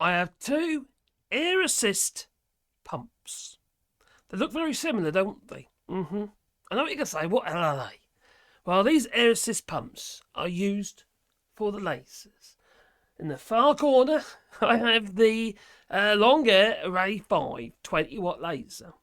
I have two air assist pumps. They look very similar, don't they? I know what you're going to say. What the hell are they? Well, these air assist pumps are used for the lasers. In the far corner, I have the Longer Array 5 20-watt laser.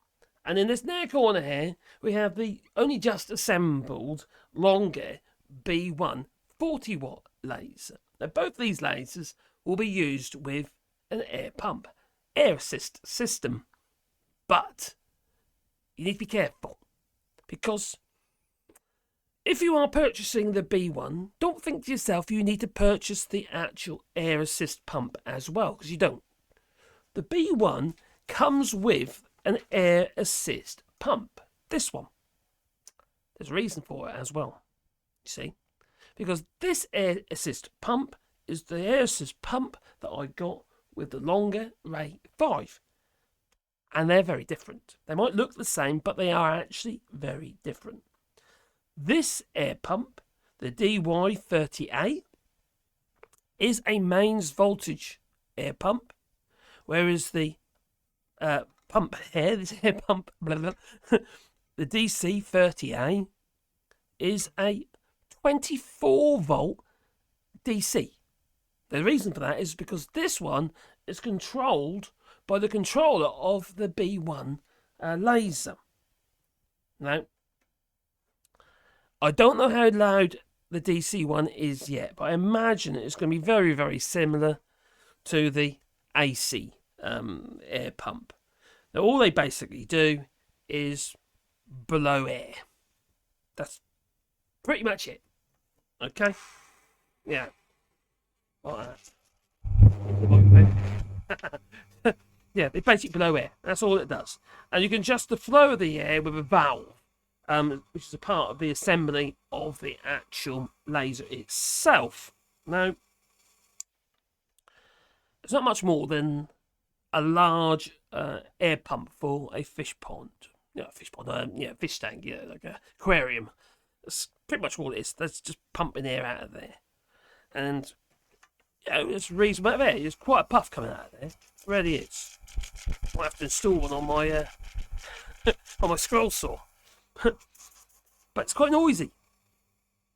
And in this near corner here, we have the only just assembled Longer B1 40-watt laser. Now, both these lasers will be used with an air pump, air assist system. But you need to be careful, because if you are purchasing the B1, don't think to yourself you need to purchase the actual air assist pump as well, because you don't. The B1 comes with an air assist pump. This one. There's a reason for it as well, you see. Because this air assist pump is the air assist pump that I got with the Longer Array 5. And they're very different. They might look the same, but they are actually very different. This air pump, the DY30A, is a mains voltage air pump, whereas the pump here, this air pump, the DC30A, is a 24 volt DC. The reason for that is because this one is controlled by the controller of the B1 laser. Now, I don't know how loud the DC one is yet, but I imagine it's going to be very, very similar to the AC air pump. Now, all they basically do is blow air. That's pretty much it. Okay? Yeah. Yeah, they basically blow air. That's all it does. And you can adjust the flow of the air with a valve, which is a part of the assembly of the actual laser itself. Now, it's not much more than a large air pump for a fish pond. Fish tank, like an aquarium. That's pretty much all it is. That's just pumping air out of there. And, it's a reasonable amount of air. There's quite a puff coming out of there. It really is. Might have to install one on my on my scroll saw. But it's quite noisy.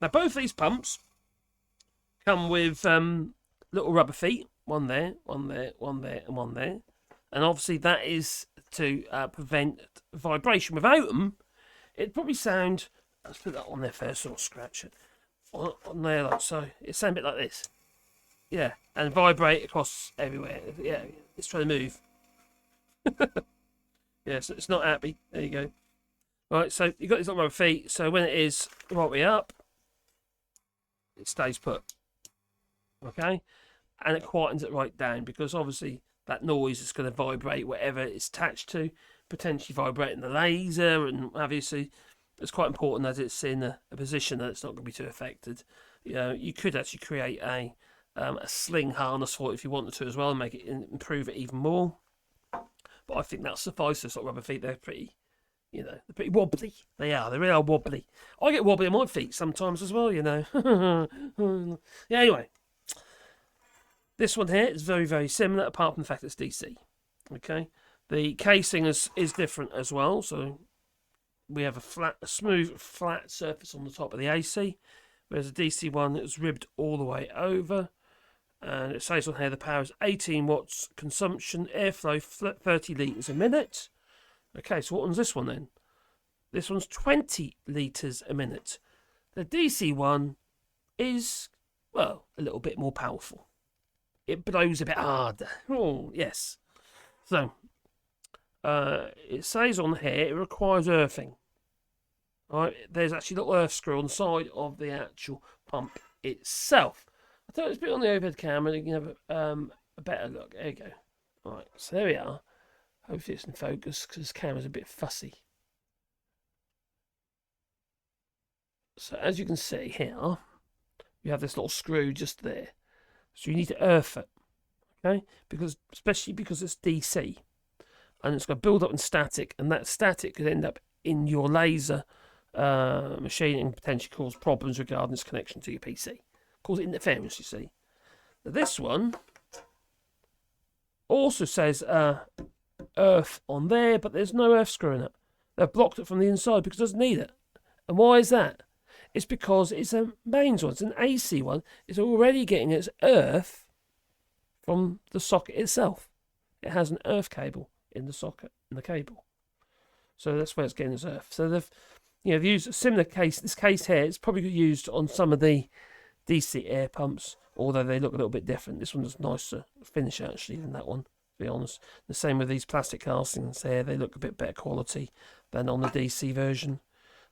Now, both these pumps come with little rubber feet. One there, one there, one there, and one there. And obviously that is to prevent vibration. Without them, it'd probably sound... Let's put that on there first, so I'll scratch it. On there, like so. It sounds a bit like this. Yeah, and vibrate across everywhere. Yeah, it's trying to move. Yeah, so it's not happy. There you go. Right, so you've got these little rubber feet, so when it is right way up, it stays put. Okay? And it quietens it right down, because obviously that noise is going to vibrate whatever it's attached to, potentially vibrating the laser and obviously it's quite important that it's in a position that it's not going to be too affected. You could actually create a sling harness for it if you wanted to as well, and make it improve it even more. But I think that'll suffice. Those sort of rubber feet, they're pretty, they're pretty wobbly. They really are wobbly. I get wobbly on my feet sometimes as well, Yeah, anyway. This one here is very, very similar, apart from the fact it's DC. Okay, the casing is different as well. So we have a smooth, flat surface on the top of the AC, whereas the DC one is ribbed all the way over. And it says on here the power is 18 watts consumption, airflow 30 litres a minute. Okay, so what one's this one then? This one's 20 litres a minute. The DC one is, well, a little bit more powerful. It blows a bit harder. Oh, yes. So, it says on here it requires earthing. Right, there's actually a little earth screw on the side of the actual pump itself. I thought it was a bit on the overhead camera, you can have a better look. There you go. Right, so there we are. Hopefully it's in focus, because this camera's a bit fussy. So as you can see here, you have this little screw just there. So you need to earth it, okay? Especially because it's DC, and it's going to build up in static, and that static could end up in your laser machine and potentially cause problems regarding its connection to your PC. Cause interference, you see. Now this one Also says earth on there, but there's no earth screw in it. They've blocked it from the inside because it doesn't need it. And why is that? It's because it's a mains one, it's an AC one. It's already getting its earth from the socket itself. It has an earth cable in the socket, in the cable. So that's where it's getting its earth. So they've used a similar case. This case here, it's probably used on some of the DC air pumps, although they look a little bit different. This one's nicer finish actually than that one, to be honest. The same with these plastic castings here. They look a bit better quality than on the DC version.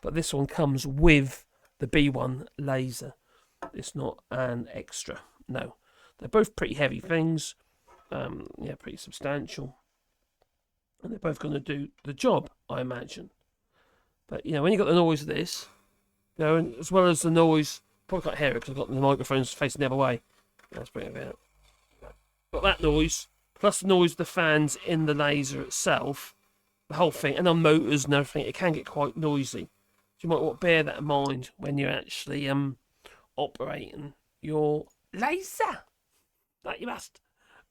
But this one comes with the B1 laser. It's not an extra. No. They're both pretty heavy things. Pretty substantial. And they're both going to do the job, I imagine. But, when you've got the noise of this, and as well as the noise, probably can't hear it because I've got the microphones facing the other way. Let's bring it out. Got that noise, plus the noise of the fans in the laser itself, the whole thing, and on motors and everything, it can get quite noisy. So you might want to bear that in mind when you're actually operating your laser. That you must.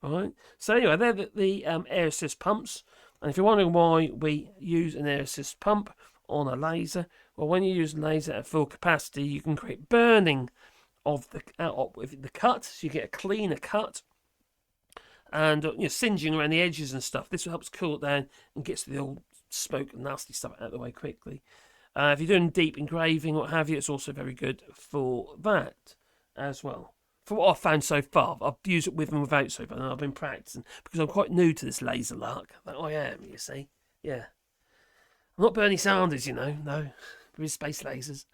Alright, so anyway, they're the air assist pumps. And if you're wondering why we use an air assist pump on a laser, well, when you use a laser at full capacity, you can create burning of the cut, so you get a cleaner cut, and singeing around the edges and stuff. This helps cool it down and gets the old smoke and nasty stuff out of the way quickly. If you're doing deep engraving, what have you, it's also very good for that as well. For what I've found so far, I've used it with and without so far, and I've been practicing because I'm quite new to this laser lark. That I am, you see. Yeah. I'm not Bernie Sanders, no, with his space lasers.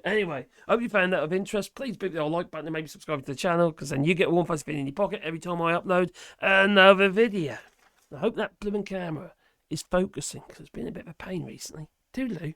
Anyway, I hope you found that of interest. Please hit the like button and maybe subscribe to the channel, because then you get one fuzzy spin in your pocket every time I upload another video. I hope that blooming camera is focusing, because it's been a bit of a pain recently. Toodaloo.